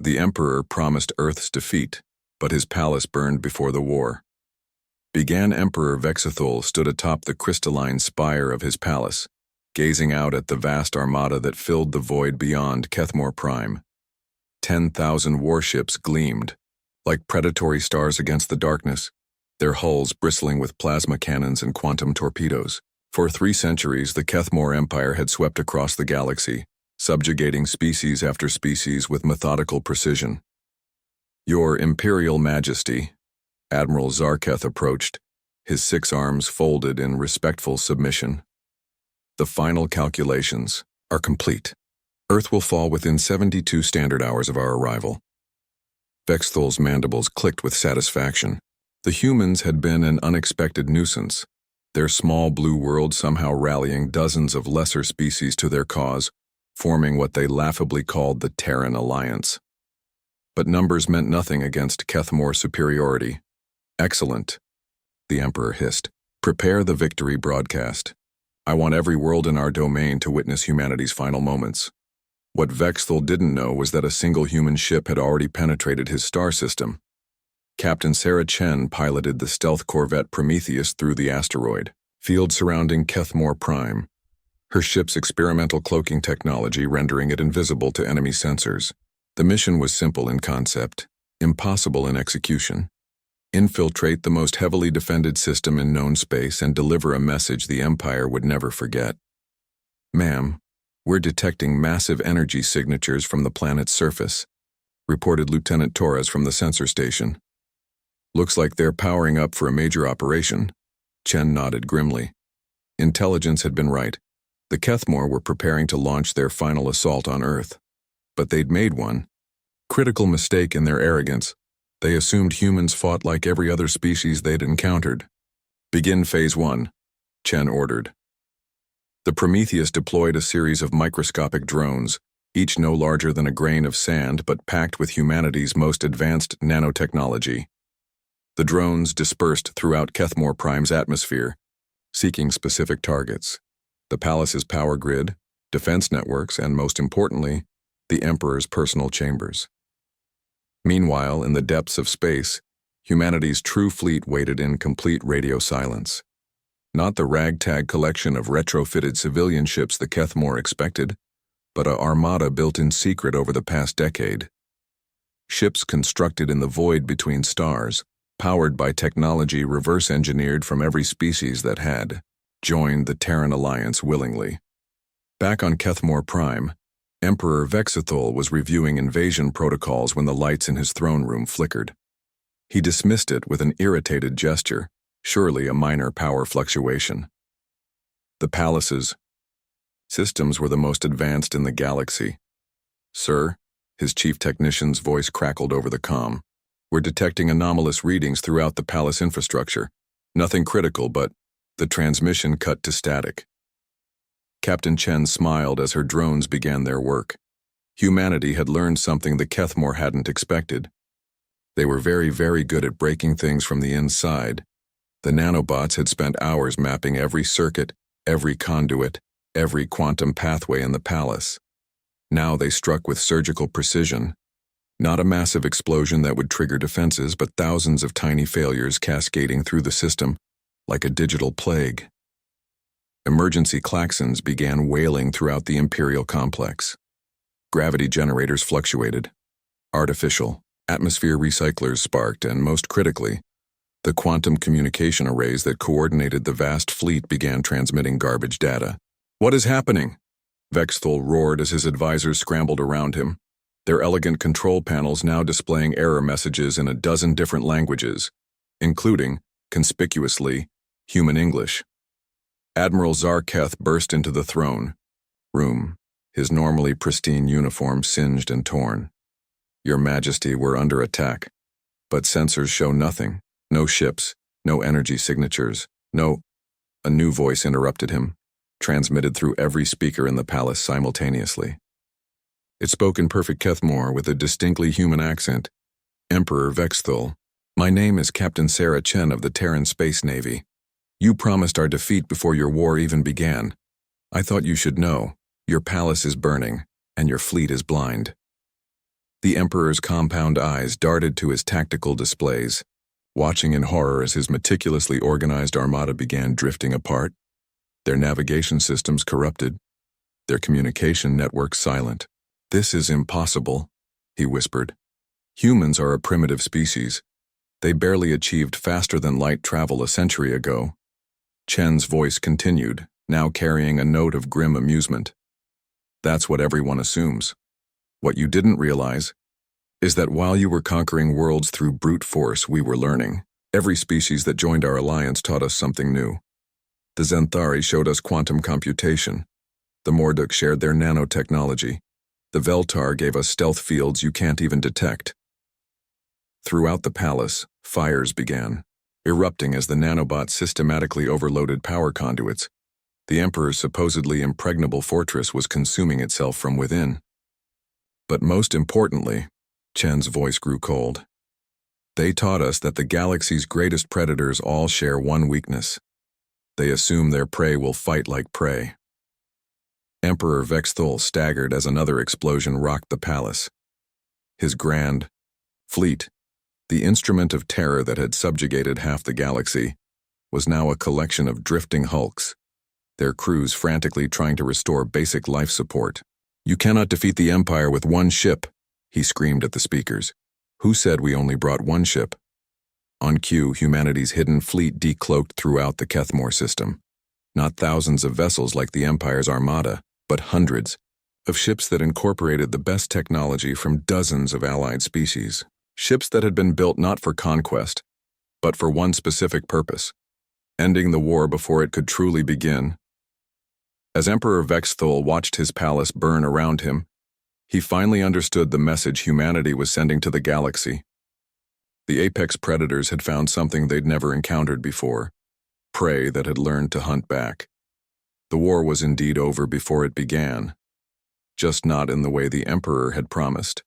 The Emperor promised Earth's defeat, but his palace burned before the war. Began Emperor Vexithul stood atop the crystalline spire of his palace, gazing out at the vast armada that filled the void beyond Kethmore Prime. 10,000 warships gleamed, like predatory stars against the darkness, their hulls bristling with plasma cannons and quantum torpedoes. For 3 centuries, the Kethmore Empire had swept across the galaxy, subjugating species after species with methodical precision. "Your Imperial Majesty," Admiral Zarketh approached, his 6 arms folded in respectful submission. "The final calculations are complete. Earth will fall within 72 standard hours of our arrival." Vexthul's mandibles clicked with satisfaction. The humans had been an unexpected nuisance, their small blue world somehow rallying dozens of lesser species to their cause, forming what they laughably called the Terran Alliance. But numbers meant nothing against Kethmore superiority. "Excellent," the Emperor hissed. "Prepare the victory broadcast. I want every world in our domain to witness humanity's final moments." What Vexthul didn't know was that a single human ship had already penetrated his star system. Captain Sarah Chen piloted the stealth corvette Prometheus through the asteroid field surrounding Kethmore Prime, her ship's experimental cloaking technology rendering it invisible to enemy sensors. The mission was simple in concept, impossible in execution. Infiltrate the most heavily defended system in known space and deliver a message the Empire would never forget. "Ma'am, we're detecting massive energy signatures from the planet's surface," reported Lieutenant Torres from the sensor station. "Looks like they're powering up for a major operation." Chen nodded grimly. Intelligence had been right. The Kethmore were preparing to launch their final assault on Earth. But they'd made one critical mistake in their arrogance. They assumed humans fought like every other species they'd encountered. "Begin Phase 1, Chen ordered. The Prometheus deployed a series of microscopic drones, each no larger than a grain of sand but packed with humanity's most advanced nanotechnology. The drones dispersed throughout Kethmore Prime's atmosphere, seeking specific targets: the palace's power grid, defense networks, and most importantly, the Emperor's personal chambers. Meanwhile, in the depths of space, humanity's true fleet waited in complete radio silence. Not the ragtag collection of retrofitted civilian ships the Kethmore expected, but an armada built in secret over the past decade. Ships constructed in the void between stars, powered by technology reverse-engineered from every species that had joined the Terran Alliance willingly. Back on Kethmore Prime, Emperor Vexithul was reviewing invasion protocols when the lights in his throne room flickered. He dismissed it with an irritated gesture, surely a minor power fluctuation. The palace's systems were the most advanced in the galaxy. "Sir," his chief technician's voice crackled over the comm, "we're detecting anomalous readings throughout the palace infrastructure. Nothing critical, but..." The transmission cut to static. Captain Chen smiled as her drones began their work. Humanity had learned something the Kethmore hadn't expected. They were very, very good at breaking things from the inside. The nanobots had spent hours mapping every circuit, every conduit, every quantum pathway in the palace. Now they struck with surgical precision. Not a massive explosion that would trigger defenses, but thousands of tiny failures cascading through the system, like a digital plague. Emergency klaxons began wailing throughout the Imperial complex. Gravity generators fluctuated. Artificial atmosphere recyclers sparked, and most critically, the quantum communication arrays that coordinated the vast fleet began transmitting garbage data. "What is happening?" Vexthul roared as his advisors scrambled around him, their elegant control panels now displaying error messages in a dozen different languages, including, conspicuously, human English. Admiral Zarketh burst into the throne room, his normally pristine uniform singed and torn. "Your Majesty, we're under attack. But sensors show nothing. No ships, no energy signatures, no..." A new voice interrupted him, transmitted through every speaker in the palace simultaneously. It spoke in perfect Kethmore with a distinctly human accent. "Emperor Vexthul, my name is Captain Sarah Chen of the Terran Space Navy. You promised our defeat before your war even began. I thought you should know. Your palace is burning, and your fleet is blind." The Emperor's compound eyes darted to his tactical displays, watching in horror as his meticulously organized armada began drifting apart, their navigation systems corrupted, their communication networks silent. "This is impossible," he whispered. "Humans are a primitive species. They barely achieved faster-than-light travel a century ago." Chen's voice continued, now carrying a note of grim amusement. "That's what everyone assumes. What you didn't realize is that while you were conquering worlds through brute force, we were learning. Every species that joined our alliance taught us something new. The Zenthari showed us quantum computation. The Morduk shared their nanotechnology. The Veltar gave us stealth fields you can't even detect." Throughout the palace, fires began, erupting as the nanobots systematically overloaded power conduits. The Emperor's supposedly impregnable fortress was consuming itself from within. But most importantly, Chen's voice grew cold. "They taught us that the galaxy's greatest predators all share one weakness. They assume their prey will fight like prey." Emperor Vexthul staggered as another explosion rocked the palace. His grand fleet, the instrument of terror that had subjugated half the galaxy, was now a collection of drifting hulks, their crews frantically trying to restore basic life support. "You cannot defeat the Empire with one ship," he screamed at the speakers. "Who said we only brought one ship?" On cue, humanity's hidden fleet decloaked throughout the Kethmore system. Not thousands of vessels like the Empire's armada, but hundreds of ships that incorporated the best technology from dozens of allied species. Ships that had been built not for conquest, but for one specific purpose: ending the war before it could truly begin. As Emperor Vexthul watched his palace burn around him, he finally understood the message humanity was sending to the galaxy. The apex predators had found something they'd never encountered before: prey that had learned to hunt back. The war was indeed over before it began, just not in the way the Emperor had promised.